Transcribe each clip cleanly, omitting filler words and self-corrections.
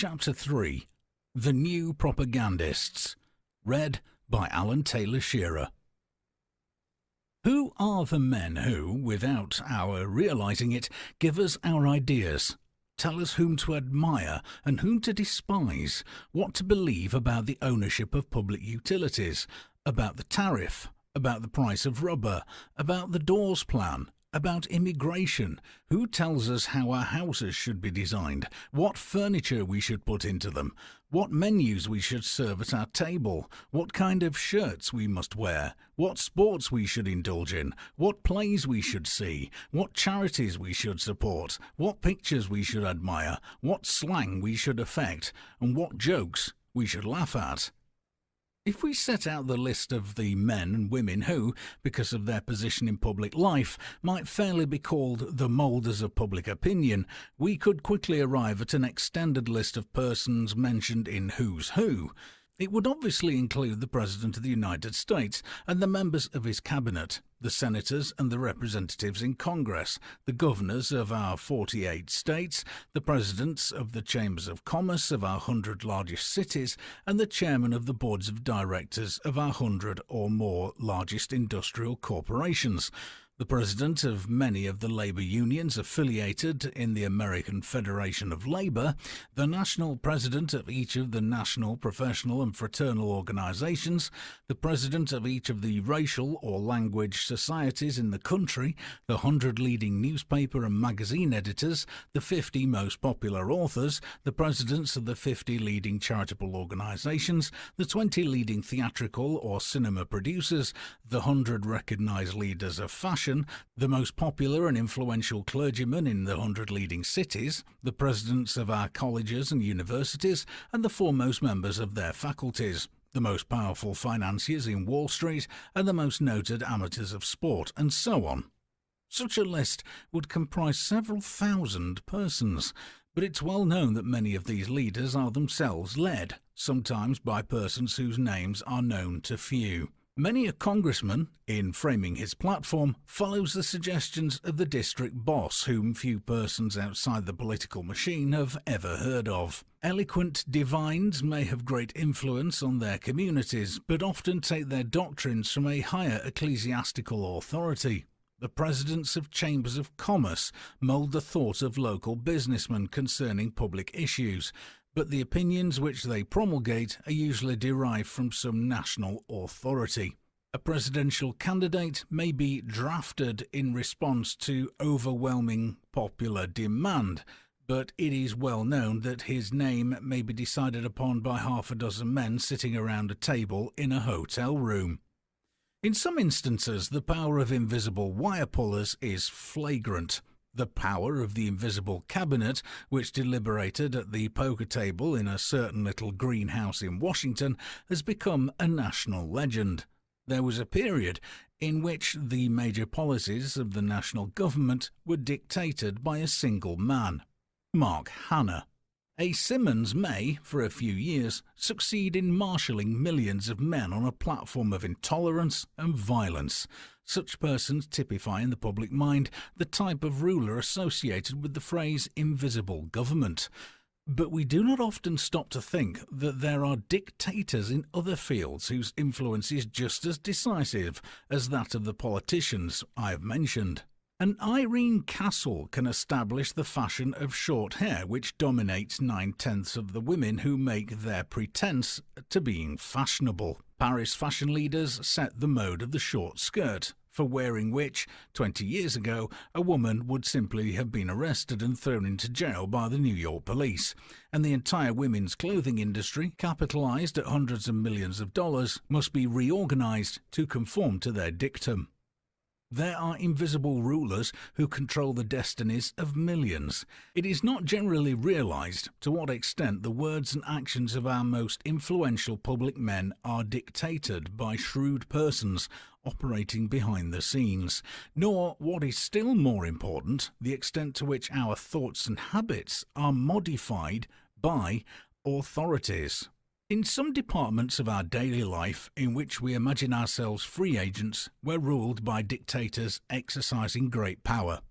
Chapter 3 The New Propagandists. Read by Alan Taylor Shearer. Who are the men who, without our realizing it, give us our ideas, tell us whom to admire and whom to despise, what to believe about the ownership of public utilities, about the tariff, about the price of rubber, about the Dawes Plan, about immigration, who tells us how our houses should be designed, what furniture we should put into them, what menus we should serve at our table, what kind of shirts we must wear, what sports we should indulge in, what plays we should see, what charities we should support, what pictures we should admire, what slang we should affect, and what jokes we should laugh at. If we set out the list of the men and women who, because of their position in public life, might fairly be called the moulders of public opinion, we could quickly arrive at an extended list of persons mentioned in Who's Who. It would obviously include the President of the United States and the members of his cabinet, the senators and the representatives in Congress, the governors of our 48 states, the presidents of the chambers of commerce of our 100 largest cities, and the chairman of the boards of directors of our 100 or more largest industrial corporations, the president of many of the labour unions affiliated in the American Federation of Labour, the national president of each of the national, professional and fraternal organisations, the president of each of the racial or language societies in the country, the 100 leading newspaper and magazine editors, the 50 most popular authors, the presidents of the 50 leading charitable organisations, the 20 leading theatrical or cinema producers, the 100 recognised leaders of fashion, the most popular and influential clergymen in the 100 leading cities, the presidents of our colleges and universities, and the foremost members of their faculties, the most powerful financiers in Wall Street, and the most noted amateurs of sport, and so on. Such a list would comprise several thousand persons, but it's well known that many of these leaders are themselves led, sometimes by persons whose names are known to few. Many a congressman, in framing his platform, follows the suggestions of the district boss whom few persons outside the political machine have ever heard of. Eloquent divines may have great influence on their communities, but often take their doctrines from a higher ecclesiastical authority. The presidents of chambers of commerce mould the thought of local businessmen concerning public issues, but the opinions which they promulgate are usually derived from some national authority. A presidential candidate may be drafted in response to overwhelming popular demand, but it is well known that his name may be decided upon by half a dozen men sitting around a table in a hotel room. In some instances, the power of invisible wire pullers is flagrant. The power of the invisible cabinet, which deliberated at the poker table in a certain little greenhouse in Washington, has become a national legend. There was a period in which the major policies of the national government were dictated by a single man, Mark Hanna. A Simmons may, for a few years, succeed in marshalling millions of men on a platform of intolerance and violence. Such persons typify in the public mind the type of ruler associated with the phrase invisible government. But we do not often stop to think that there are dictators in other fields whose influence is just as decisive as that of the politicians I have mentioned. An Irene Castle can establish the fashion of short hair which dominates 9/10 of the women who make their pretense to being fashionable. Paris fashion leaders set the mode of the short skirt, for wearing which, 20 years ago, a woman would simply have been arrested and thrown into jail by the New York police, and the entire women's clothing industry, capitalized at hundreds of millions of dollars, must be reorganized to conform to their dictum. There are invisible rulers who control the destinies of millions. It is not generally realized to what extent the words and actions of our most influential public men are dictated by shrewd persons operating behind the scenes, nor, what is still more important, the extent to which our thoughts and habits are modified by authorities. In some departments of our daily life in which we imagine ourselves free agents, we're ruled by dictators exercising great power.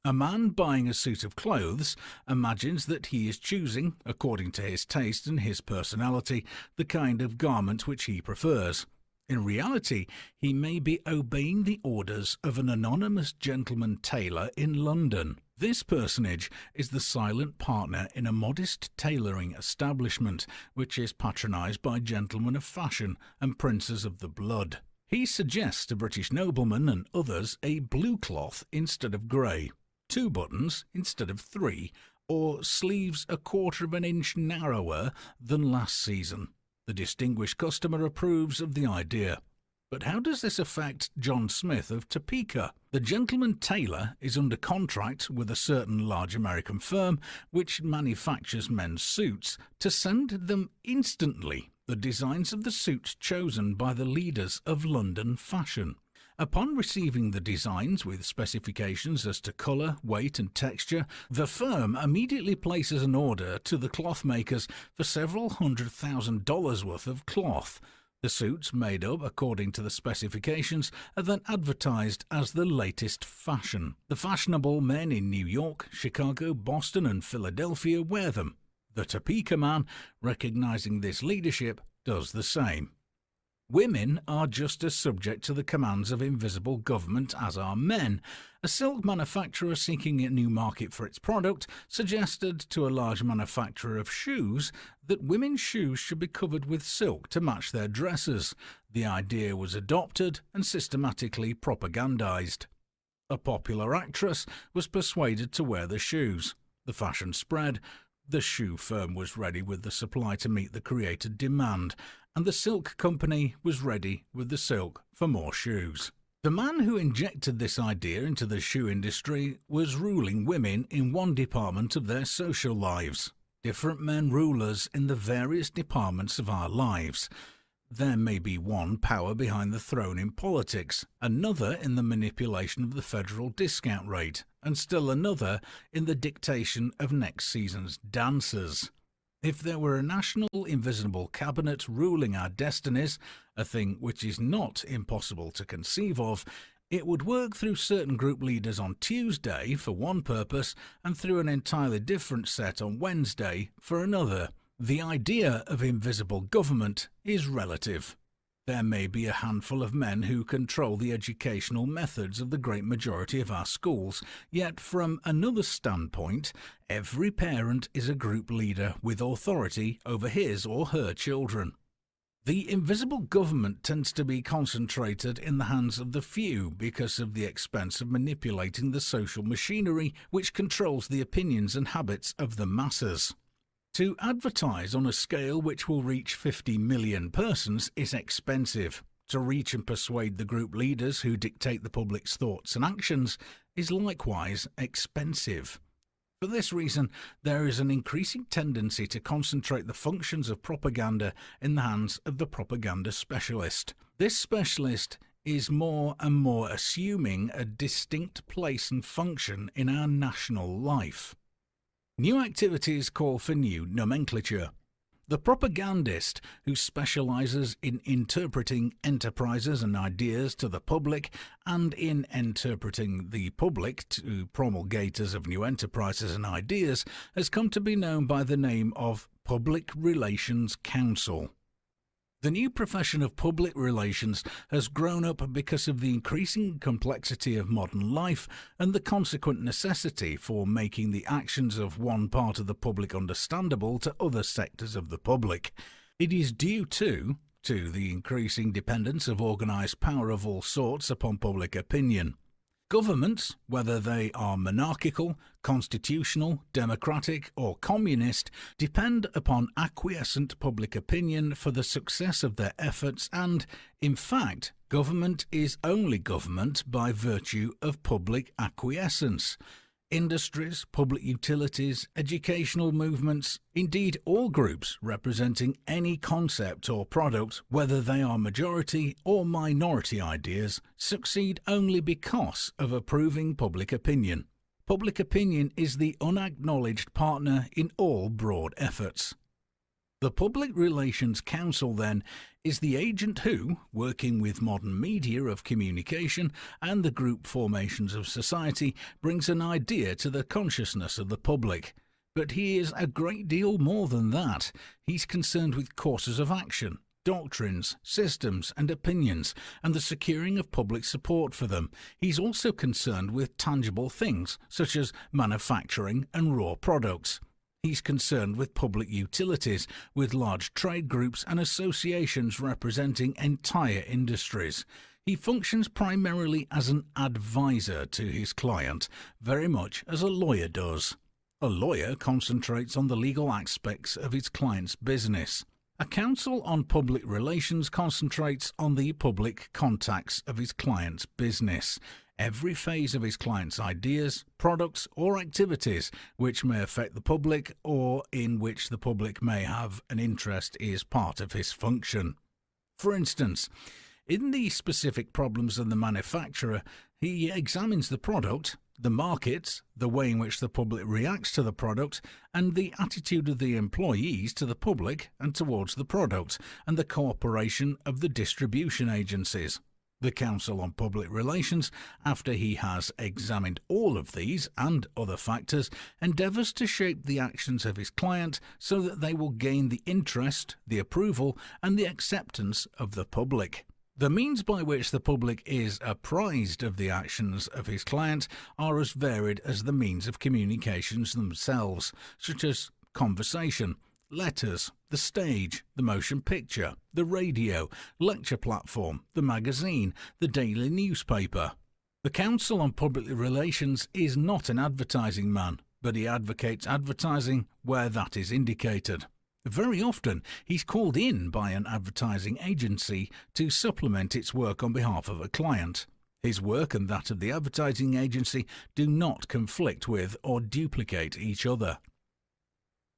A man buying a suit of clothes imagines that he is choosing, according to his taste and his personality, the kind of garment which he prefers. In reality, he may be obeying the orders of an anonymous gentleman tailor in London. This personage is the silent partner in a modest tailoring establishment, which is patronised by gentlemen of fashion and princes of the blood. He suggests to British noblemen and others a blue cloth instead of grey, 2 buttons instead of 3, or sleeves a quarter of an inch narrower than last season. The distinguished customer approves of the idea. But how does this affect John Smith of Topeka? The gentleman tailor is under contract with a certain large American firm which manufactures men's suits to send them instantly the designs of the suits chosen by the leaders of London fashion. Upon receiving the designs with specifications as to colour, weight and texture, the firm immediately places an order to the cloth makers for several $100,000 worth of cloth. The suits, made up according to the specifications, are then advertised as the latest fashion. The fashionable men in New York, Chicago, Boston and Philadelphia wear them. The Topeka man, recognising this leadership, does the same. Women are just as subject to the commands of invisible government as are men. A silk manufacturer seeking a new market for its product suggested to a large manufacturer of shoes that women's shoes should be covered with silk to match their dresses. The idea was adopted and systematically propagandized. A popular actress was persuaded to wear the shoes. The fashion spread. The shoe firm was ready with the supply to meet the created demand, and the silk company was ready with the silk for more shoes. The man who injected this idea into the shoe industry was ruling women in one department of their social lives. Different men rule us in the various departments of our lives. There may be one power behind the throne in politics, another in the manipulation of the federal discount rate, and still another in the dictation of next season's dancers. If there were a national invisible cabinet ruling our destinies, a thing which is not impossible to conceive of, it would work through certain group leaders on Tuesday for one purpose and through an entirely different set on Wednesday for another. The idea of invisible government is relative. There may be a handful of men who control the educational methods of the great majority of our schools, yet from another standpoint, every parent is a group leader with authority over his or her children. The invisible government tends to be concentrated in the hands of the few because of the expense of manipulating the social machinery which controls the opinions and habits of the masses. To advertise on a scale which will reach 50 million persons is expensive. To reach and persuade the group leaders who dictate the public's thoughts and actions is likewise expensive. For this reason, there is an increasing tendency to concentrate the functions of propaganda in the hands of the propaganda specialist. This specialist is more and more assuming a distinct place and function in our national life. New activities call for new nomenclature. The propagandist, who specializes in interpreting enterprises and ideas to the public and in interpreting the public to promulgators of new enterprises and ideas, has come to be known by the name of Public Relations Counsel. The new profession of public relations has grown up because of the increasing complexity of modern life and the consequent necessity for making the actions of one part of the public understandable to other sectors of the public. It is due to the increasing dependence of organised power of all sorts upon public opinion. Governments, whether they are monarchical, constitutional, democratic or communist, depend upon acquiescent public opinion for the success of their efforts and, in fact, government is only government by virtue of public acquiescence. Industries, public utilities, educational movements, indeed all groups representing any concept or product, whether they are majority or minority ideas, succeed only because of approving public opinion. Public opinion is the unacknowledged partner in all broad efforts. The Public Relations Council, then, is the agent who, working with modern media of communication and the group formations of society, brings an idea to the consciousness of the public. But he is a great deal more than that. He's concerned with courses of action, doctrines, systems and opinions, and the securing of public support for them. He's also concerned with tangible things, such as manufacturing and raw products. He's concerned with public utilities, with large trade groups and associations representing entire industries. He functions primarily as an advisor to his client, very much as a lawyer does. A lawyer concentrates on the legal aspects of his client's business. A counsel on public relations concentrates on the public contacts of his client's business. Every phase of his client's ideas, products or activities which may affect the public or in which the public may have an interest is part of his function. For instance, in the specific problems of the manufacturer, he examines the product, the markets, the way in which the public reacts to the product, and the attitude of the employees to the public and towards the product, and the cooperation of the distribution agencies. The Council on Public Relations, after he has examined all of these and other factors, endeavours to shape the actions of his client so that they will gain the interest, the approval, and the acceptance of the public. The means by which the public is apprised of the actions of his client are as varied as the means of communications themselves, such as conversation, letters, the stage, the motion picture, the radio, lecture platform, the magazine, the daily newspaper. The Council on Public Relations is not an advertising man, but he advocates advertising where that is indicated. Very often, he's called in by an advertising agency to supplement its work on behalf of a client. His work and that of the advertising agency do not conflict with or duplicate each other.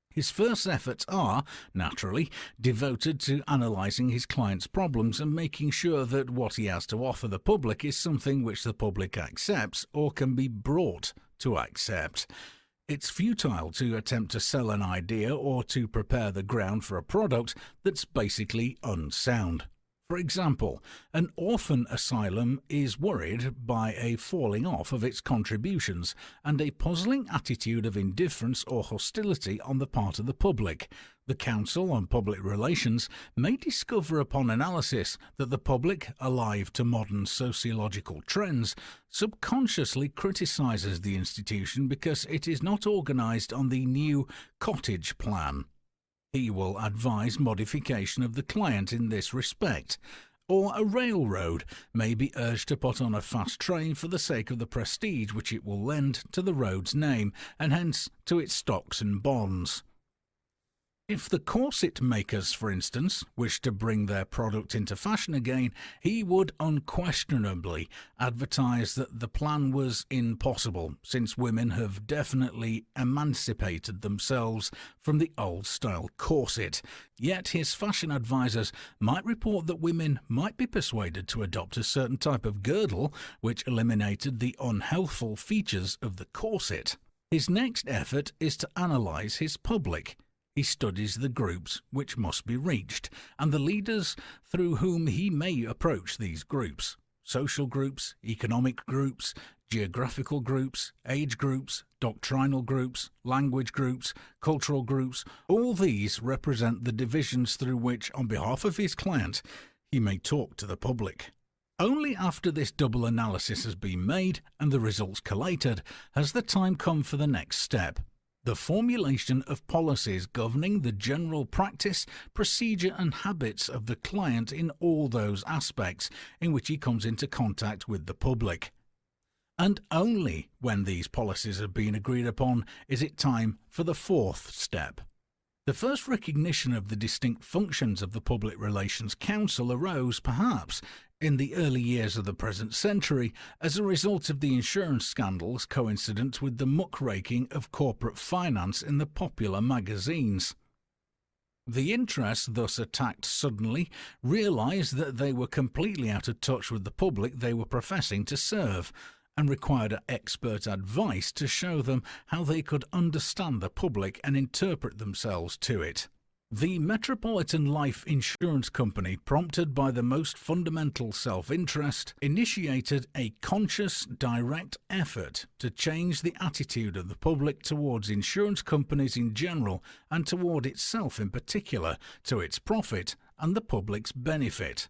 His first efforts are, naturally, devoted to analysing his client's problems and making sure that what he has to offer the public is something which the public accepts or can be brought to accept. It's futile to attempt to sell an idea or to prepare the ground for a product that's basically unsound. For example, an orphan asylum is worried by a falling off of its contributions and a puzzling attitude of indifference or hostility on the part of the public. The Council on Public Relations may discover upon analysis that the public, alive to modern sociological trends, subconsciously criticises the institution because it is not organised on the new cottage plan. He will advise modification of the client in this respect, or a railroad may be urged to put on a fast train for the sake of the prestige which it will lend to the road's name and hence to its stocks and bonds. If the corset makers, for instance, wish to bring their product into fashion again, he would unquestionably advertise that the plan was impossible, since women have definitely emancipated themselves from the old-style corset. Yet his fashion advisors might report that women might be persuaded to adopt a certain type of girdle which eliminated the unhealthful features of the corset. His next effort is to analyse his public. He studies the groups which must be reached, and the leaders through whom he may approach these groups. Social groups, economic groups, geographical groups, age groups, doctrinal groups, language groups, cultural groups, all these represent the divisions through which, on behalf of his client, he may talk to the public. Only after this double analysis has been made and the results collated has the time come for the next step. The formulation of policies governing the general practice, procedure and habits of the client in all those aspects in which he comes into contact with the public. And only when these policies have been agreed upon is it time for the fourth step. The first recognition of the distinct functions of the Public Relations Council arose, perhaps, in the early years of the present century as a result of the insurance scandals coincident with the muckraking of corporate finance in the popular magazines. The interests thus attacked suddenly realised that they were completely out of touch with the public they were professing to serve, and required expert advice to show them how they could understand the public and interpret themselves to it. The Metropolitan Life Insurance Company, prompted by the most fundamental self-interest, initiated a conscious, direct effort to change the attitude of the public towards insurance companies in general and toward itself in particular, to its profit and the public's benefit.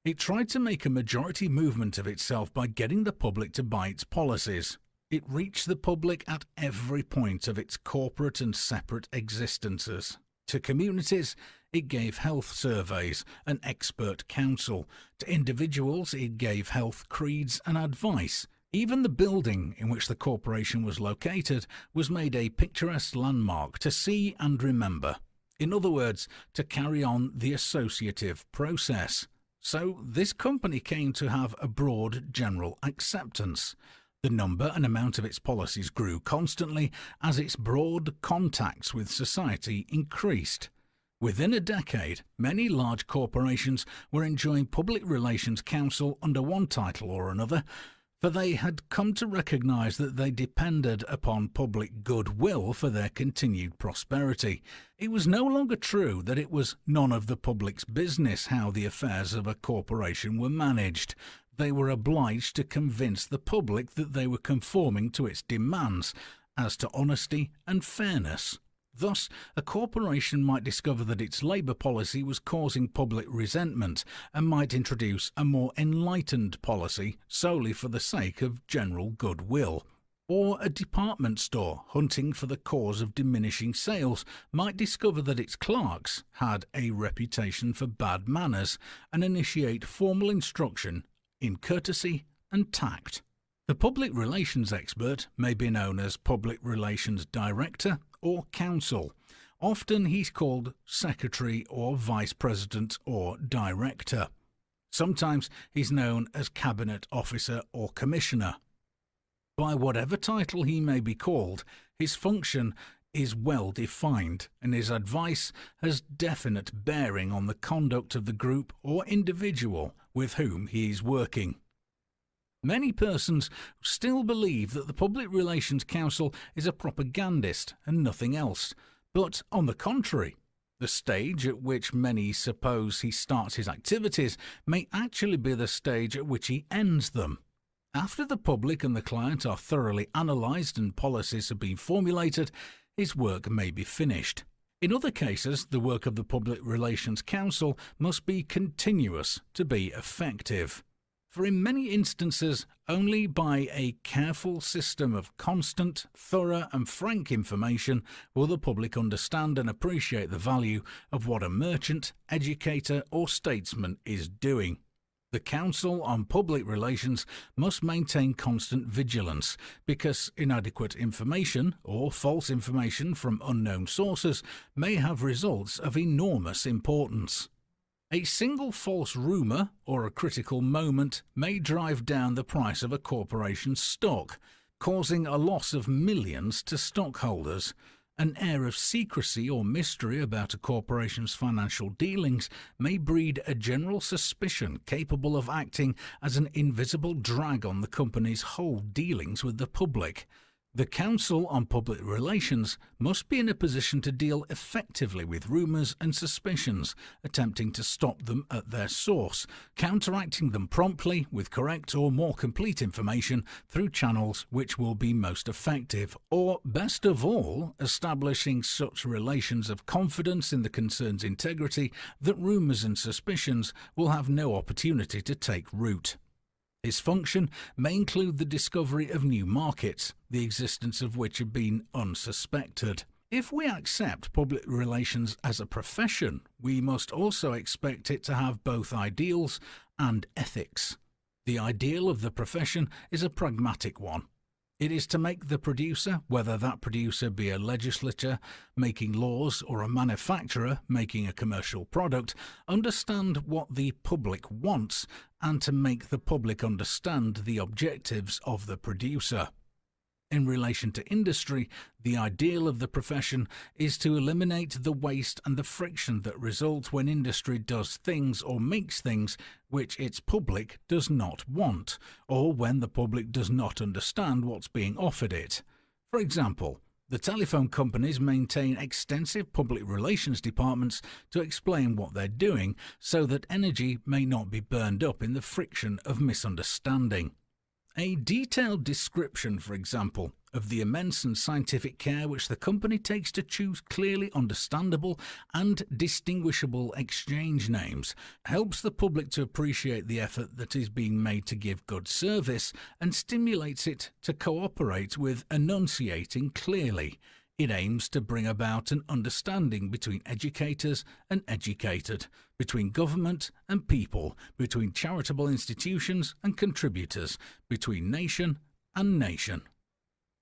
It tried to make a majority movement of itself by getting the public to buy its policies. It reached the public at every point of its corporate and separate existences. To communities, it gave health surveys and expert counsel. To individuals, it gave health creeds and advice. Even the building in which the corporation was located was made a picturesque landmark to see and remember. In other words, to carry on the associative process. So this company came to have a broad general acceptance. The number and amount of its policies grew constantly as its broad contacts with society increased. Within a decade, many large corporations were enjoying public relations counsel under one title or another, for they had come to recognize that they depended upon public goodwill for their continued prosperity. It was no longer true that it was none of the public's business how the affairs of a corporation were managed. They were obliged to convince the public that they were conforming to its demands as to honesty and fairness. Thus, a corporation might discover that its labour policy was causing public resentment and might introduce a more enlightened policy solely for the sake of general goodwill. Or a department store, hunting for the cause of diminishing sales, might discover that its clerks had a reputation for bad manners and initiate formal instruction in courtesy and tact. The public relations expert may be known as public relations director or counsel. Often he's called secretary or vice president or director. Sometimes he's known as cabinet officer or commissioner. By whatever title he may be called, his function is well defined and his advice has definite bearing on the conduct of the group or individual with whom he is working. Many persons still believe that the Public Relations Counsel is a propagandist and nothing else, but on the contrary, the stage at which many suppose he starts his activities may actually be the stage at which he ends them. After the public and the client are thoroughly analysed and policies have been formulated, his work may be finished. In other cases, the work of the Public Relations Counsel must be continuous to be effective. For in many instances, only by a careful system of constant, thorough and frank information will the public understand and appreciate the value of what a merchant, educator or statesman is doing. The Council on Public Relations must maintain constant vigilance because inadequate information or false information from unknown sources may have results of enormous importance. A single false rumour or a critical moment may drive down the price of a corporation's stock, causing a loss of millions to stockholders. An air of secrecy or mystery about a corporation's financial dealings may breed a general suspicion capable of acting as an invisible drag on the company's whole dealings with the public. The Council on Public Relations must be in a position to deal effectively with rumours and suspicions, attempting to stop them at their source, counteracting them promptly with correct or more complete information through channels which will be most effective, or, best of all, establishing such relations of confidence in the concern's integrity that rumours and suspicions will have no opportunity to take root. His function may include the discovery of new markets, the existence of which have been unsuspected. If we accept public relations as a profession, we must also expect it to have both ideals and ethics. The ideal of the profession is a pragmatic one. It is to make the producer, whether that producer be a legislator making laws or a manufacturer making a commercial product, understand what the public wants and to make the public understand the objectives of the producer. In relation to industry, the ideal of the profession is to eliminate the waste and the friction that result when industry does things or makes things which its public does not want, or when the public does not understand what's being offered it. For example, The telephone companies maintain extensive public relations departments to explain what they're doing so that energy may not be burned up in the friction of misunderstanding. A detailed description, for example, of the immense and scientific care which the company takes to choose clearly understandable and distinguishable exchange names helps the public to appreciate the effort that is being made to give good service and stimulates it to cooperate with enunciating clearly. It aims to bring about an understanding between educators and educated, between government and people, between charitable institutions and contributors, between nation and nation.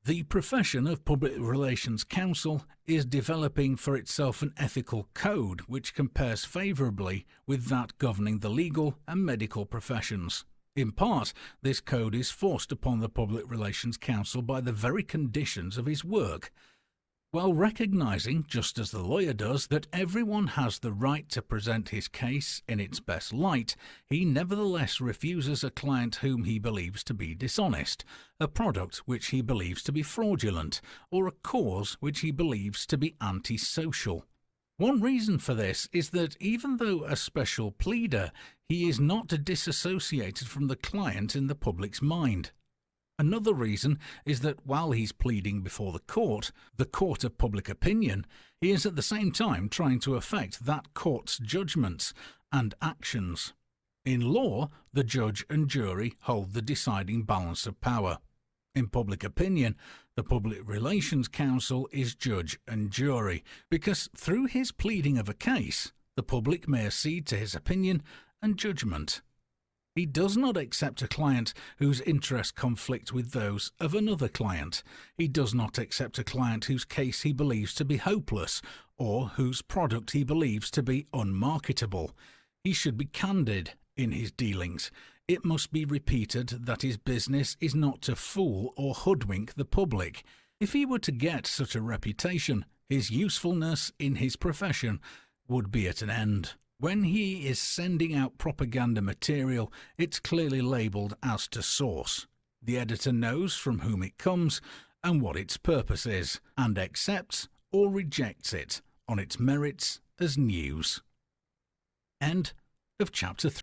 The profession of Public Relations Counsel is developing for itself an ethical code which compares favourably with that governing the legal and medical professions. In part, this code is forced upon the Public Relations Counsel by the very conditions of his work. While recognising, just as the lawyer does, that everyone has the right to present his case in its best light, he nevertheless refuses a client whom he believes to be dishonest, a product which he believes to be fraudulent, or a cause which he believes to be antisocial. One reason for this is that even though a special pleader, he is not disassociated from the client in the public's mind. Another reason is that while he's pleading before the court of public opinion, he is at the same time trying to affect that court's judgments and actions. In law, the judge and jury hold the deciding balance of power. In public opinion, the Public Relations Counsel is judge and jury, because through his pleading of a case, the public may accede to his opinion and judgment. He does not accept a client whose interests conflict with those of another client. He does not accept a client whose case he believes to be hopeless or whose product he believes to be unmarketable. He should be candid in his dealings. It must be repeated that his business is not to fool or hoodwink the public. If he were to get such a reputation, his usefulness in his profession would be at an end. When he is sending out propaganda material, it's clearly labelled as to source. The editor knows from whom it comes and what its purpose is, and accepts or rejects it on its merits as news. End of chapter 3.